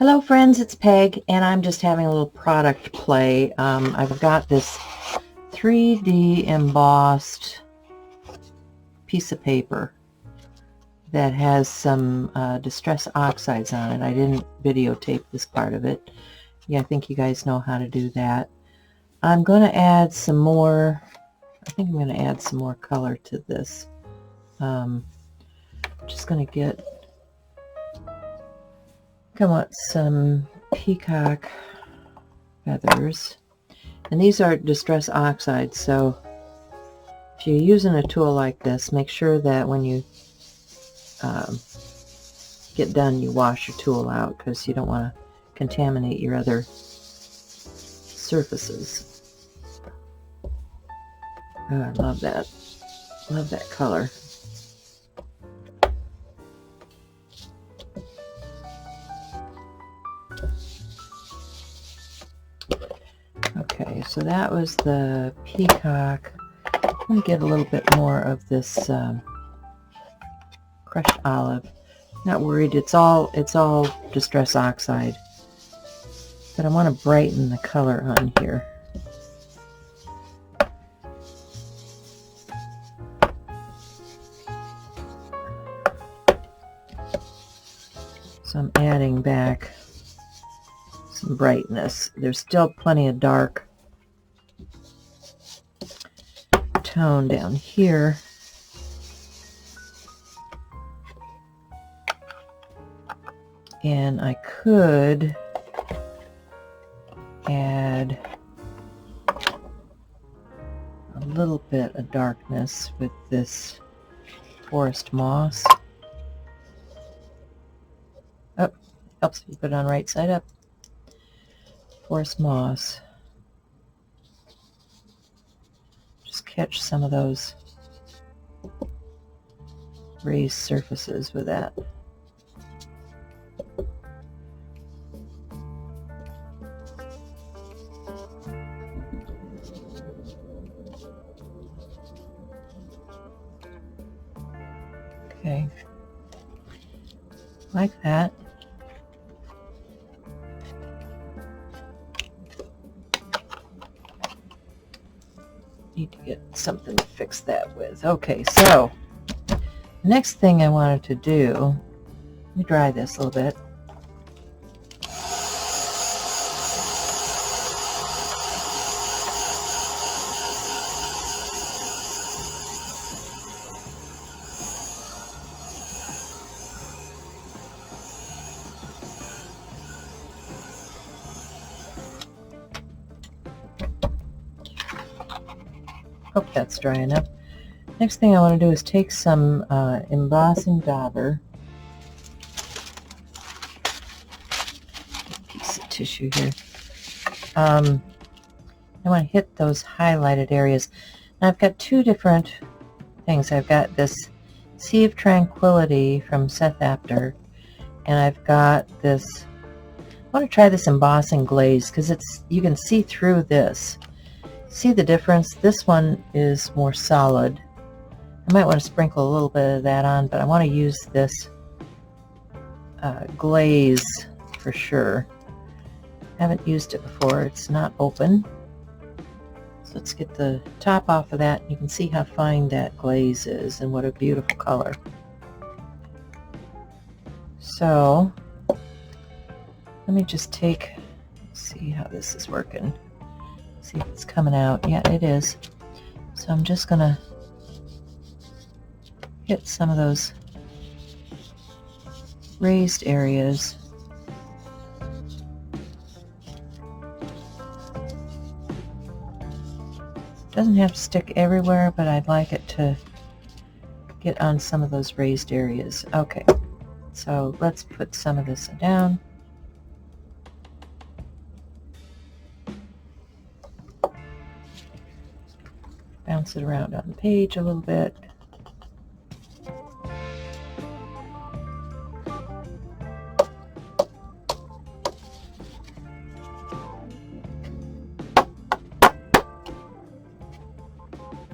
Hello friends, it's Peg, and I'm just having a little product play. I've got this 3D embossed piece of paper that has some Distress Oxides on it. I didn't videotape this part of it. Yeah, I think you guys know how to do that. I'm going to add some more, I think I'm going to add some more color to this. Just going to get, I want some peacock feathers, and these are Distress Oxides, so if you're using a tool like this, make sure that when you get done you wash your tool out, because you don't want to contaminate your other surfaces. Oh, I love that color. Okay, so that was the peacock. Let me get a little bit more of this crushed olive. Not worried, it's all Distress Oxide, but I want to brighten the color on here. So I'm adding back some brightness. There's still plenty of dark tone down here. And I could add a little bit of darkness with this forest moss. Oh, helps if you put it on right side up. Forest moss. Just catch some of those raised surfaces with that. Okay, like that. Need to get something to fix that with. Okay, so the next thing I wanted to do, let me dry this a little bit. Hope that's dry enough. Next thing I want to do is take some embossing dauber. Piece of tissue here. I want to hit those highlighted areas. Now I've got two different things. I've got this Sea of Tranquility from Seth Apter, and I've got this, I want to try this embossing glaze, because you can see through this. See the difference? This one is more solid. I might want to sprinkle a little bit of that on, but I want to use this glaze for sure. Haven't used it before. It's not open. So let's get the top off of that. You can see how fine that glaze is and what a beautiful color. So let me just see how this is working. See if it's coming out. Yeah, it is. So I'm just gonna hit some of those raised areas. Doesn't have to stick everywhere, but I'd like it to get on some of those raised areas. Okay, so let's put some of this down. Bounce it around on the page a little bit.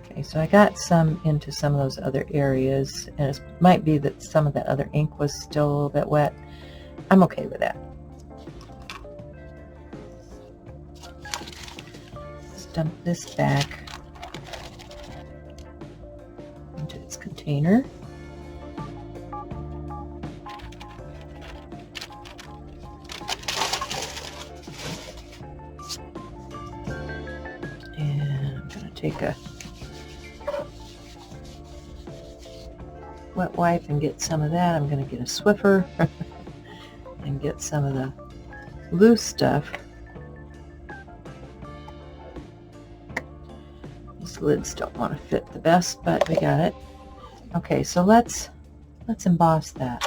Okay, so I got some into some of those other areas, and it might be that some of that other ink was still a little bit wet. I'm okay with that. dump this back into its container. And I'm going to take a wet wipe and get some of that. I'm going to get a Swiffer and get some of the loose stuff. These lids don't want to fit the best, but we got it. Okay, so let's emboss that.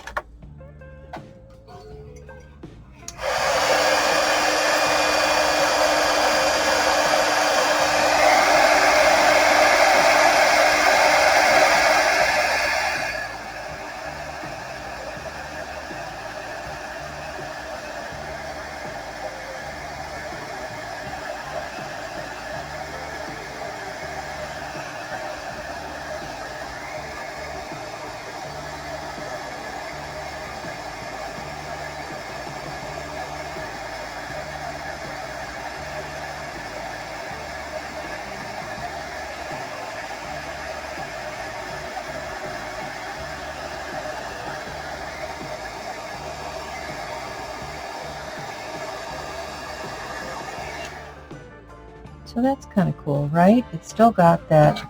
So that's kind of cool, right? It's still got that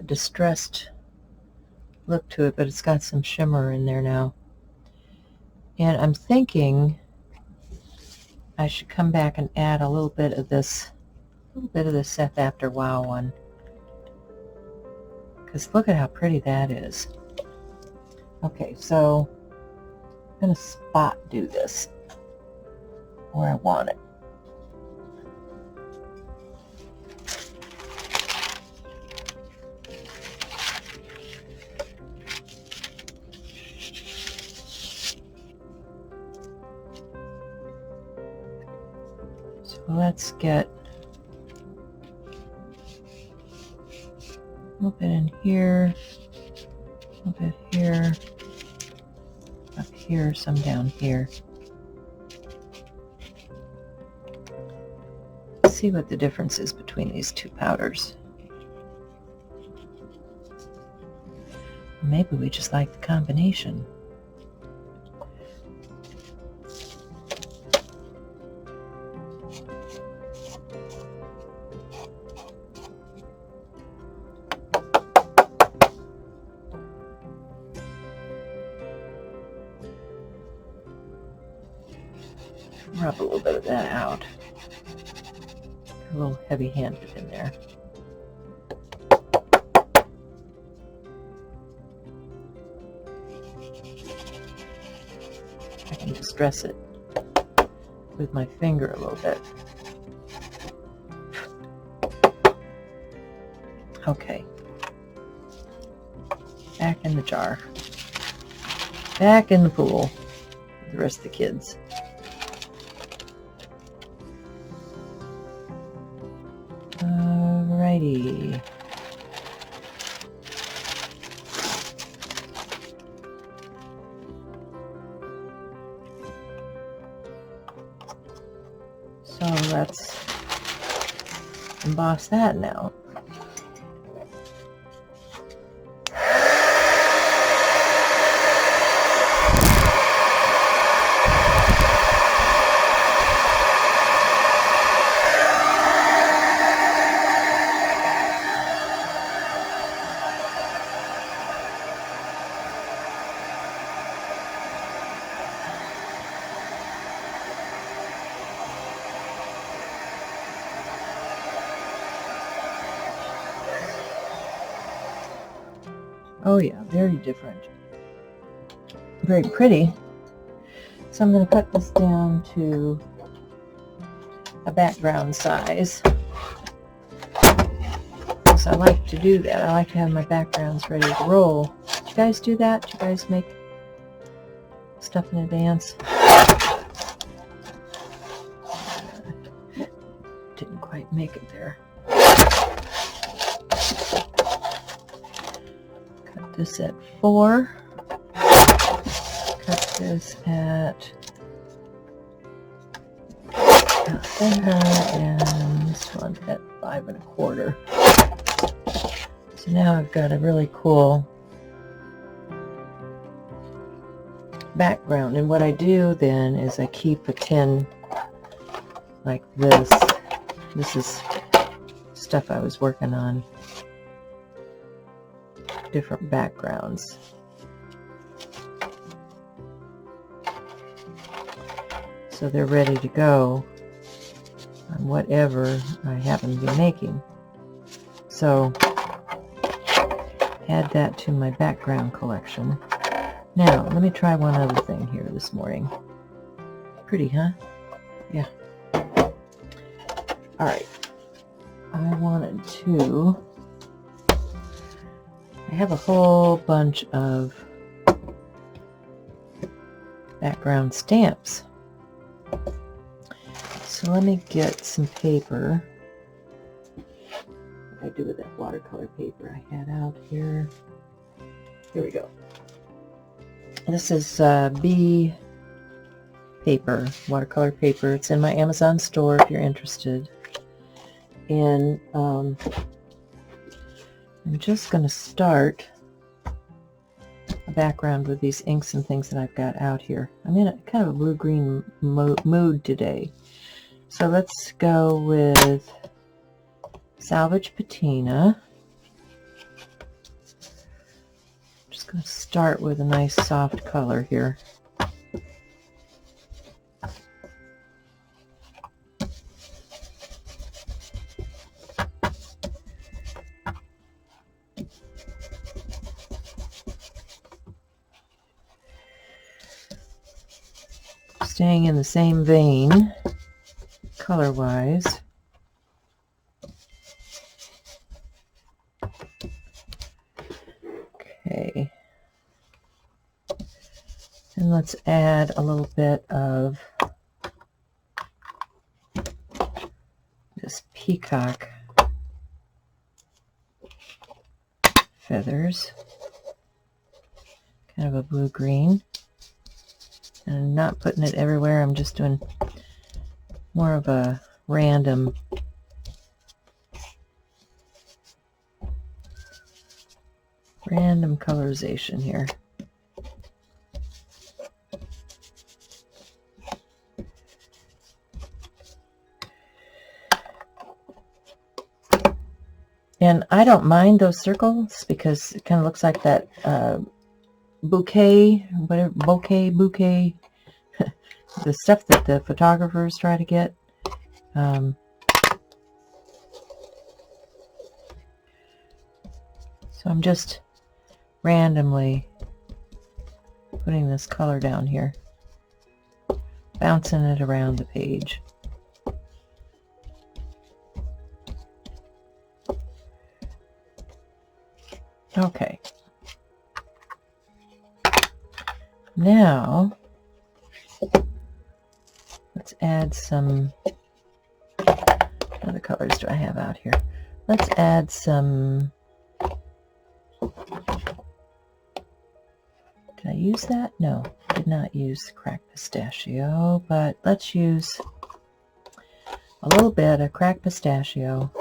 distressed look to it, but it's got some shimmer in there now. And I'm thinking I should come back and add a little bit of this Seth After Wow one. Because look at how pretty that is. Okay, so I'm going to spot do this where I want it. Let's get a little bit in here, a little bit here, up here, some down here. Let's see what the difference is between these two powders. Maybe we just like the combination. Rub a little bit of that out. A little heavy-handed in there. I can distress it with my finger a little bit. Okay. Back in the jar. Back in the pool with the rest of the kids. Alrighty. So let's emboss that now. Oh yeah, very different. Very pretty. So I'm going to cut this down to a background size. So I like to do that. I like to have my backgrounds ready to roll. Do you guys do that? Do you guys make stuff in advance? Didn't quite make it there. This at 4. Cut this at and this one at 5 1/4. So now I've got a really cool background, and what I do then is I keep a tin like this. This is stuff I was working on, different backgrounds. So they're ready to go on whatever I happen to be making. So add that to my background collection. Now, let me try one other thing here this morning. Pretty, huh? Yeah. Alright. I wanted to... I have a whole bunch of background stamps. So let me get some paper. What do I do with that watercolor paper I had out here? Here we go. This is B paper, watercolor paper. It's in my Amazon store if you're interested. And I'm just going to start a background with these inks and things that I've got out here. I'm in a kind of a blue-green mood today. So let's go with Salvage Patina. Just going to start with a nice soft color here. Staying in the same vein, color-wise. Okay. And let's add a little bit of this peacock feathers. Kind of a blue-green. And I'm not putting it everywhere, I'm just doing more of a random colorization here. And I don't mind those circles because it kind of looks like that bouquet, whatever, bouquet, the stuff that the photographers try to get. So I'm just randomly putting this color down here, bouncing it around the page. Okay. Now, let's add some, what other colors do I have out here? Let's add some, did I use that? No, I did not use cracked pistachio, but let's use a little bit of cracked pistachio.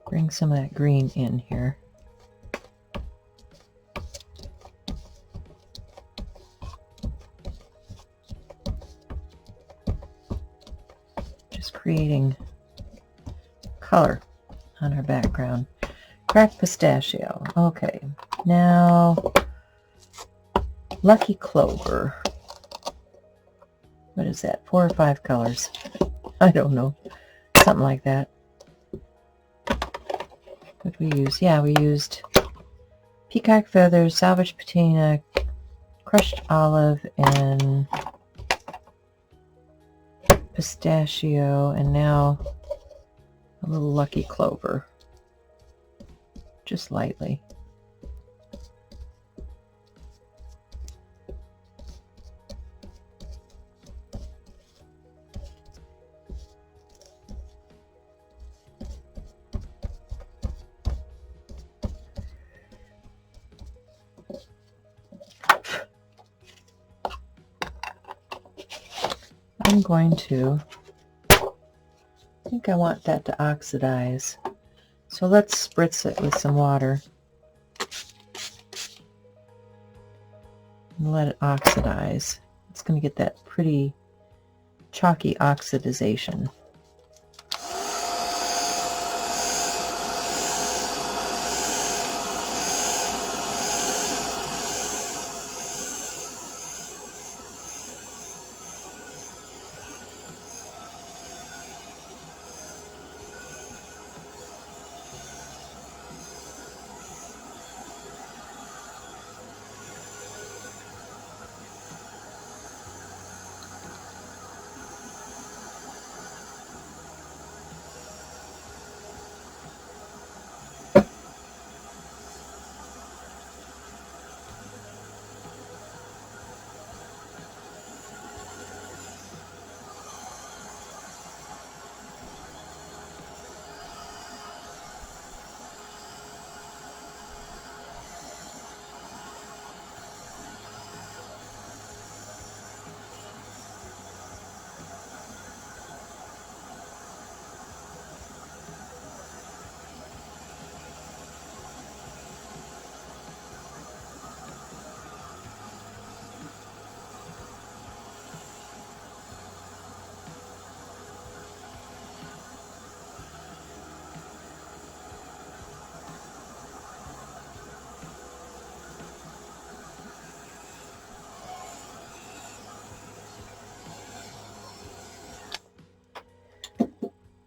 Bring some of that green in here. Just creating color on our background. Cracked pistachio. Okay, now Lucky Clover. What is that? 4 or 5 colors? I don't know. Something like that. What did we use? Yeah, we used peacock feathers, salvage patina, crushed olive, and pistachio, and now a little Lucky Clover, just lightly. I'm going to, I think I want that to oxidize. So let's spritz it with some water and let it oxidize. It's going to get that pretty chalky oxidization.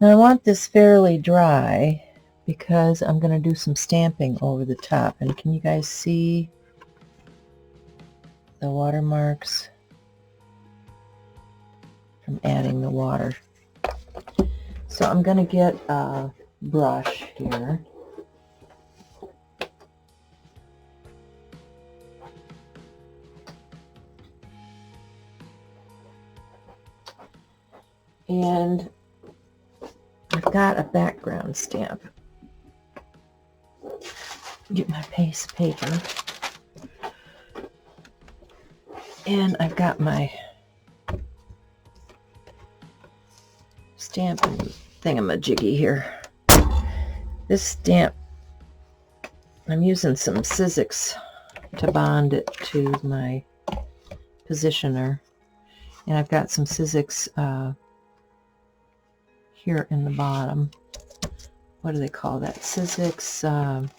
Now I want this fairly dry because I'm going to do some stamping over the top. And can you guys see the watermarks from adding the water? So I'm going to get a brush here. And I've got a background stamp. Get my paste paper. I've got my stamp thingamajiggy here. This stamp, I'm using some Sizzix to bond it to my positioner. And I've got some Sizzix here in the bottom. What do they call that? Sizzix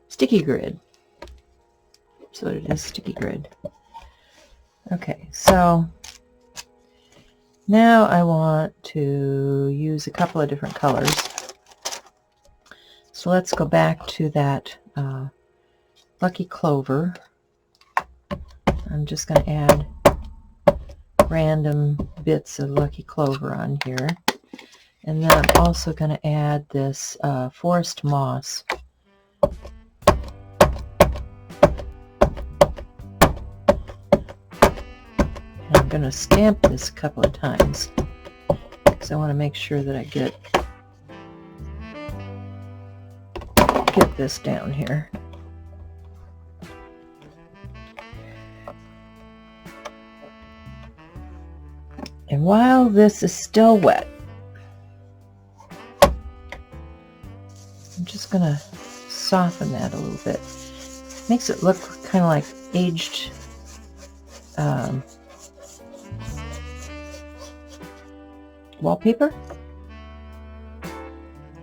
sticky grid. That's what it is, sticky grid. Okay, so now I want to use a couple of different colors. So let's go back to that Lucky Clover. I'm just going to add random bits of Lucky Clover on here. And then I'm also going to add this Forest Moss. And I'm going to stamp this a couple of times because I want to make sure that I get this down here. And while this is still wet, I'm just going to soften that a little bit. Makes it look kind of like aged wallpaper.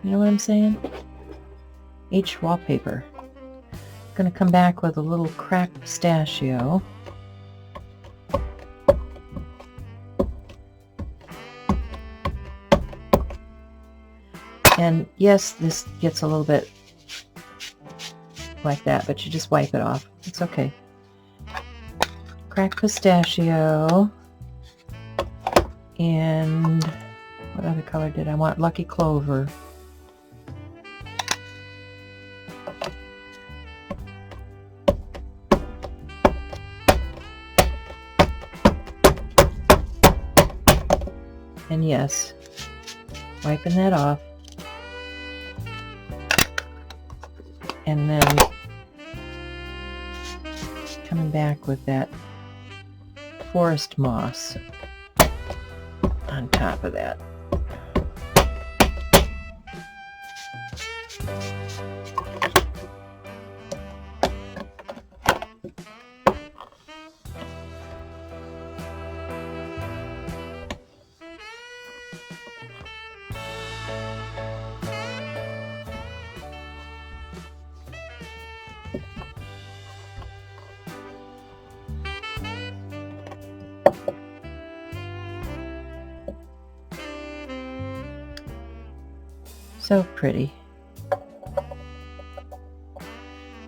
You know what I'm saying? Aged wallpaper. I'm going to come back with a little cracked pistachio. And yes, this gets a little bit like that, but you just wipe it off. It's okay. Cracked pistachio. And what other color did I want? Lucky Clover. And yes, wiping that off. And then coming back with that forest moss on top of that. So pretty.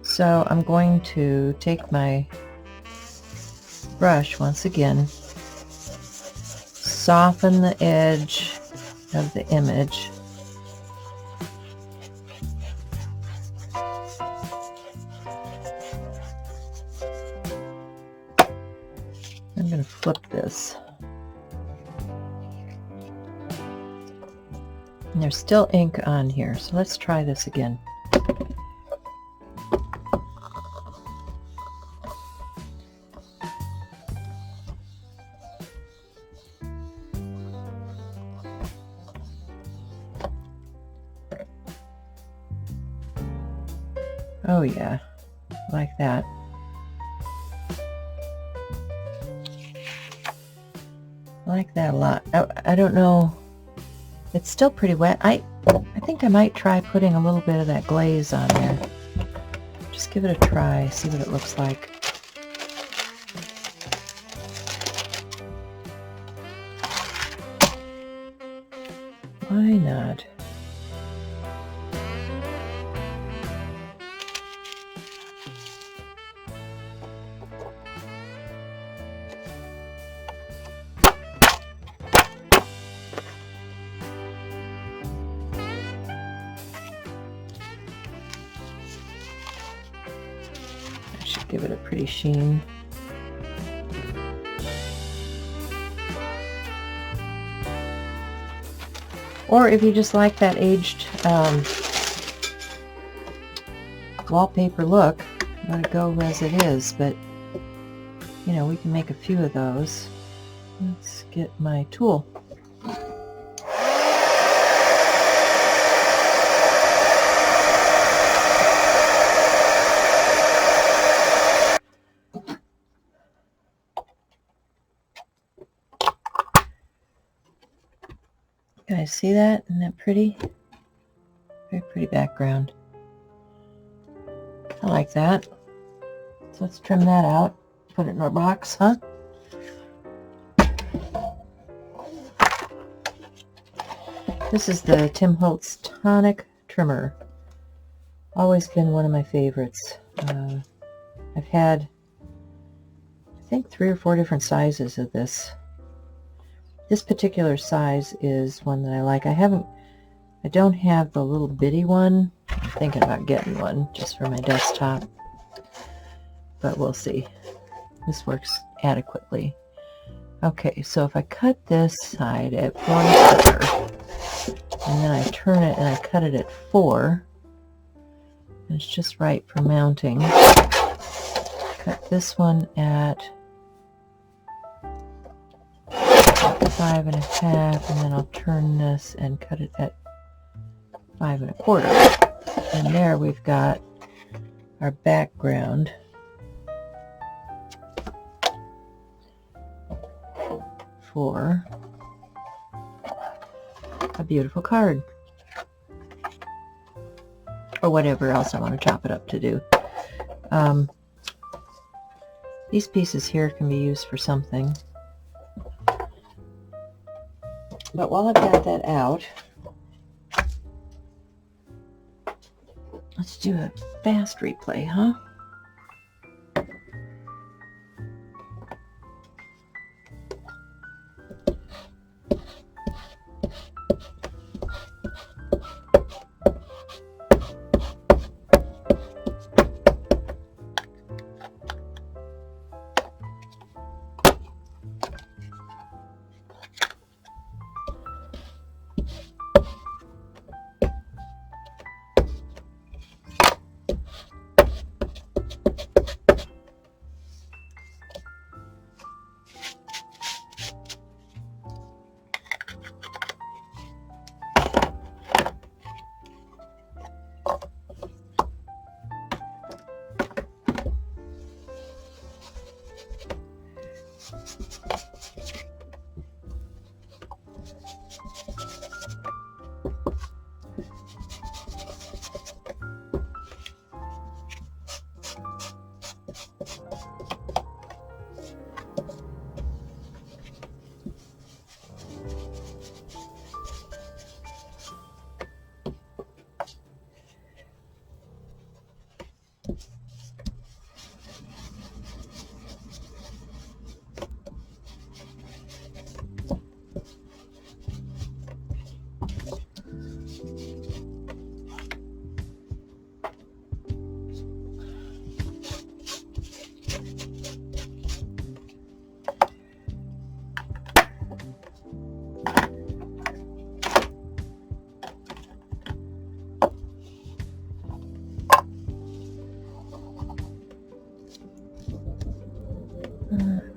So I'm going to take my brush once again, soften the edge of the image, I'm going to flip this. And there's still ink on here, so let's try this again. Oh yeah, like that. I like that a lot. I don't know. It's still pretty wet. I think I might try putting a little bit of that glaze on there. Just give it a try, see what it looks like. Why not? Give it a pretty sheen. Or if you just like that aged wallpaper look, let it go as it is, but you know, we can make a few of those. Let's get my tool. Can I see that? Isn't that pretty? Very pretty background. I like that. So let's trim that out. Put it in our box, huh? This is the Tim Holtz Tonic Trimmer. Always been one of my favorites. I've had, I think, 3 or 4 different sizes of this. This particular size is one that I like. I don't have the little bitty one. I'm thinking about getting one just for my desktop, but we'll see. This works adequately. Okay, so if I cut this side at 1/4, and then I turn it and I cut it at 4, and it's just right for mounting. Cut this one at 5 1/2, and then I'll turn this and cut it at 5 1/4. And there we've got our background for a beautiful card, or whatever else I want to chop it up to do. These pieces here can be used for something. But while I've got that out, let's do a fast replay, huh?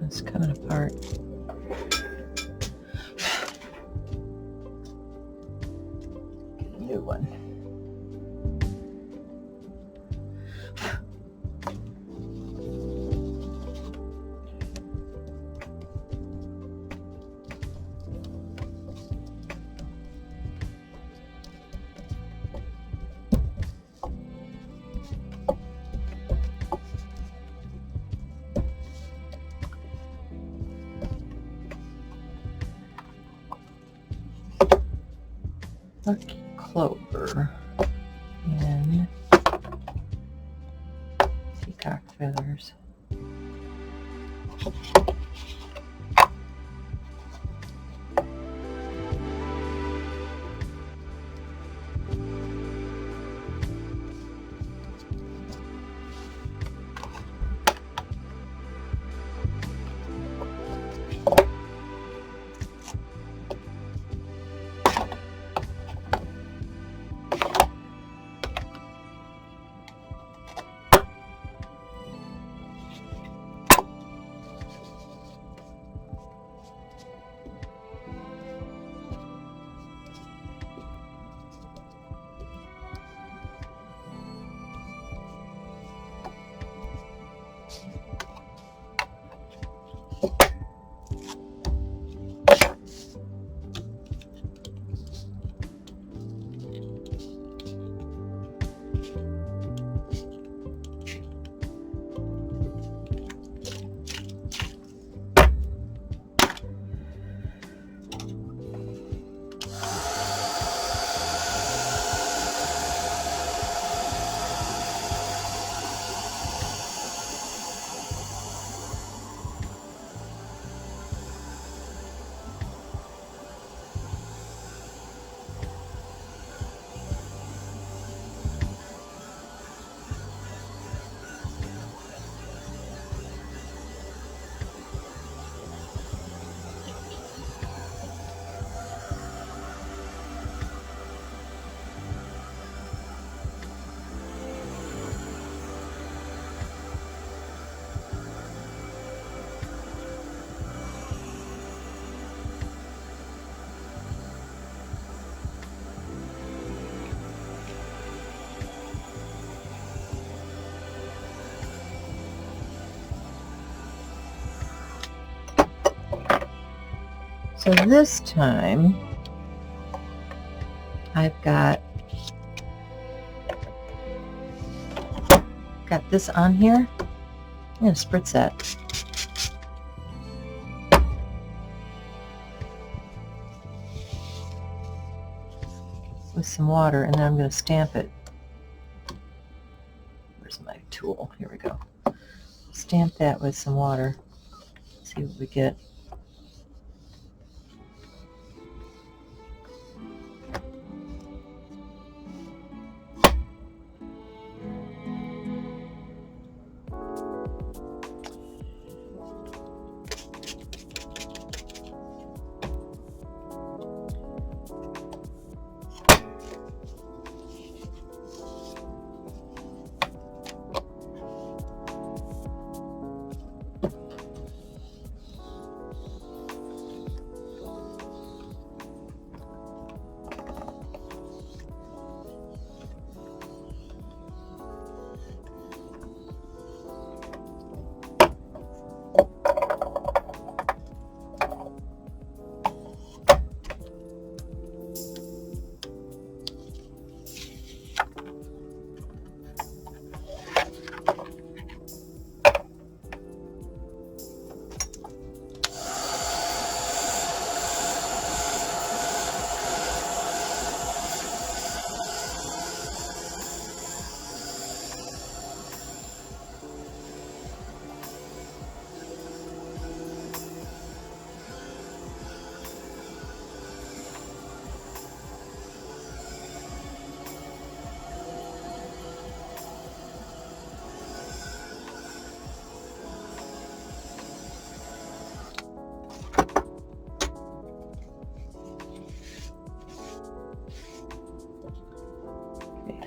It's coming apart. Get a new one. Lucky clover and peacock feathers. So this time I've got this on here. I'm going to spritz that. With some water, and then I'm going to stamp it. Where's my tool? Here we go. Stamp that with some water. See what we get.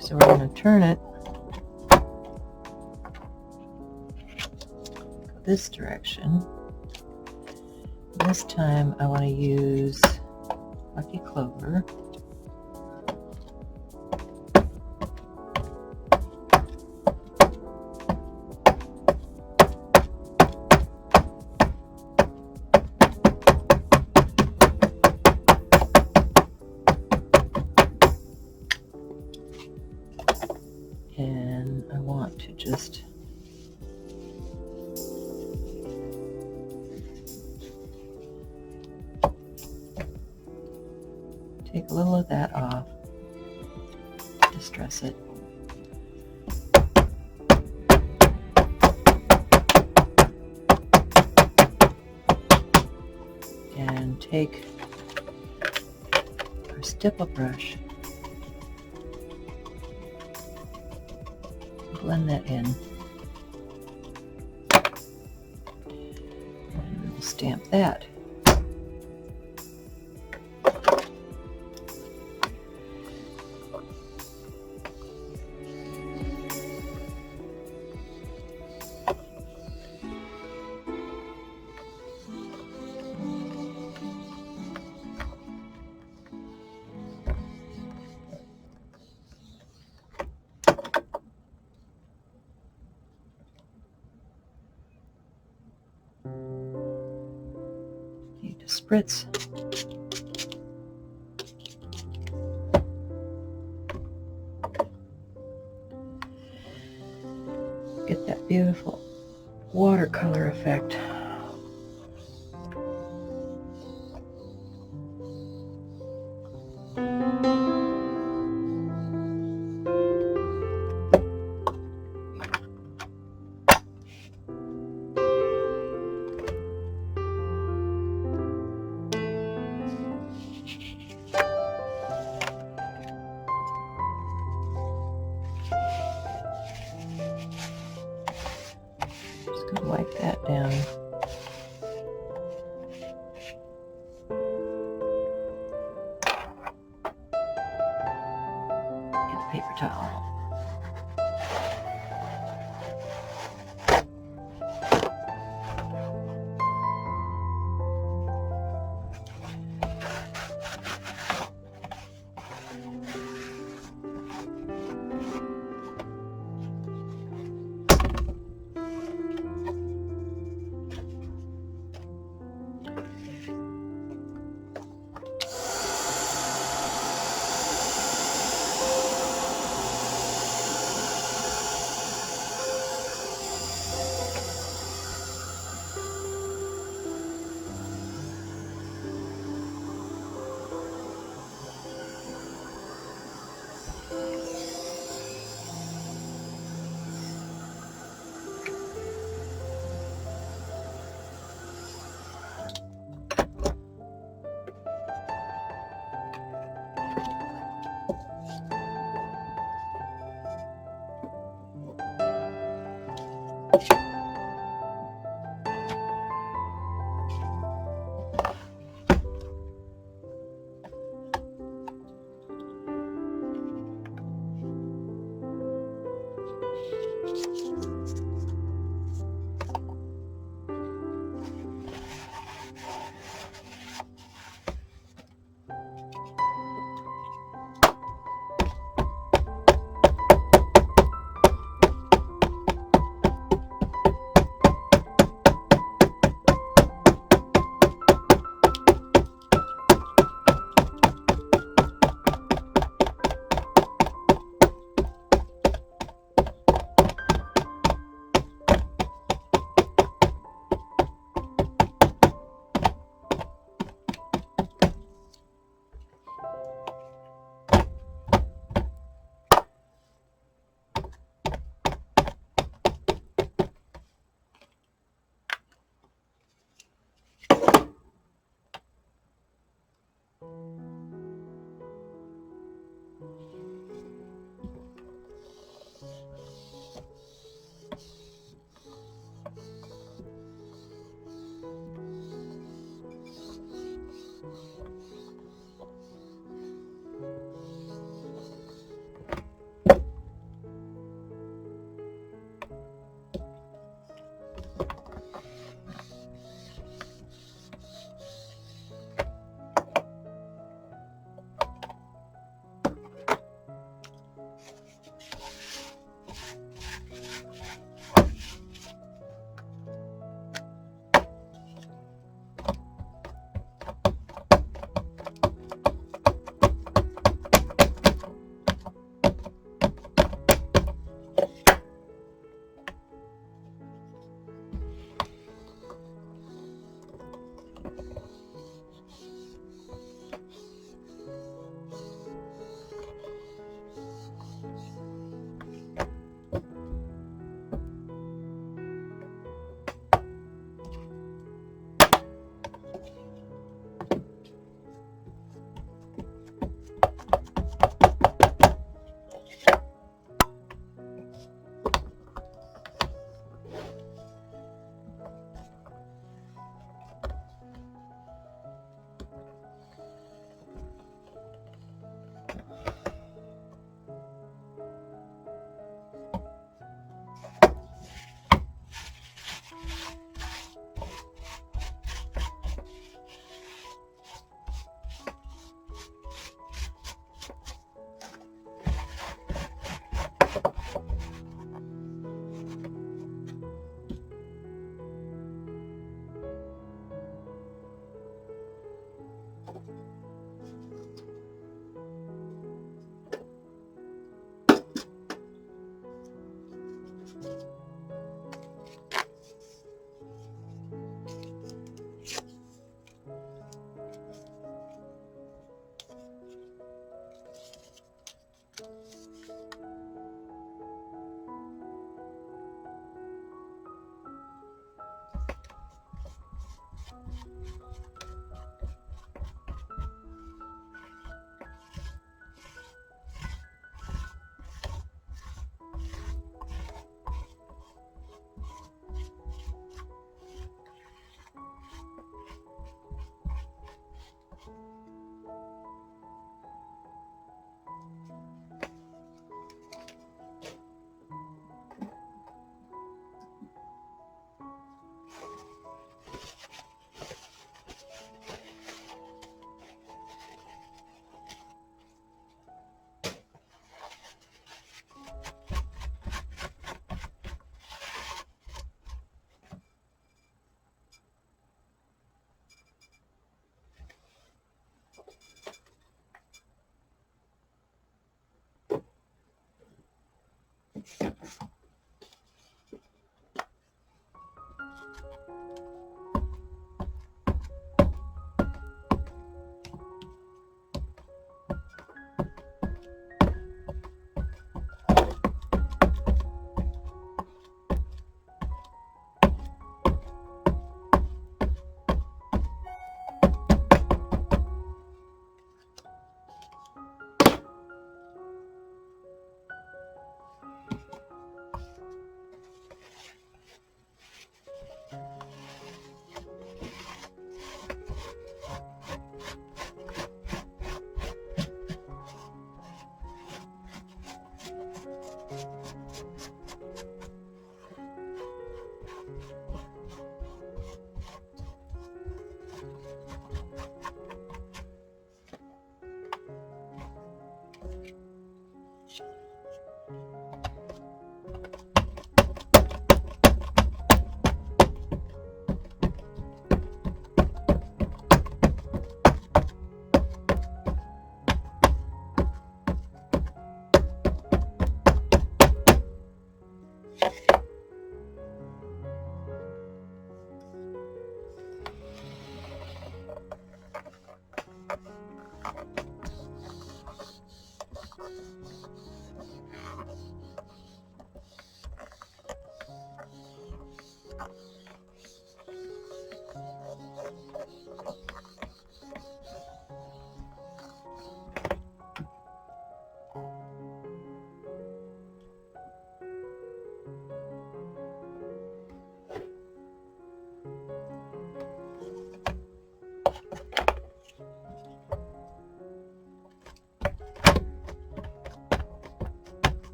So we're going to turn it this direction. This time I want to use Lucky Clover. And I want to just take a little of that off, distress it. And take our stipple brush, blend that in, and we'll stamp that. Need to spritz. Get that beautiful watercolor effect. Just gonna wipe that down. Get a paper towel.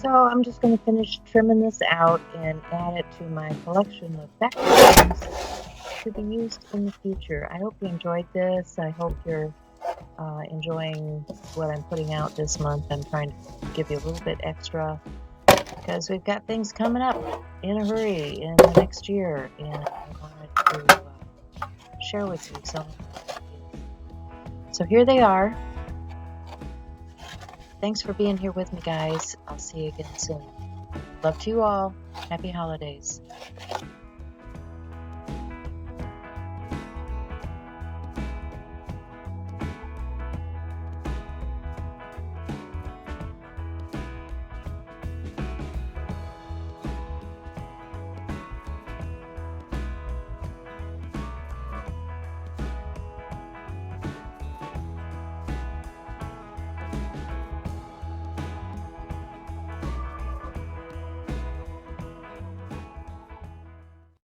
So I'm just going to finish trimming this out and add it to my collection of backgrounds to be used in the future. I hope you enjoyed this. I hope you're enjoying what I'm putting out this month. I'm trying to give you a little bit extra because we've got things coming up in a hurry in the next year, and I wanted to share with you some of them. So here they are. Thanks for being here with me, guys. I'll see you again soon. Love to you all. Happy holidays.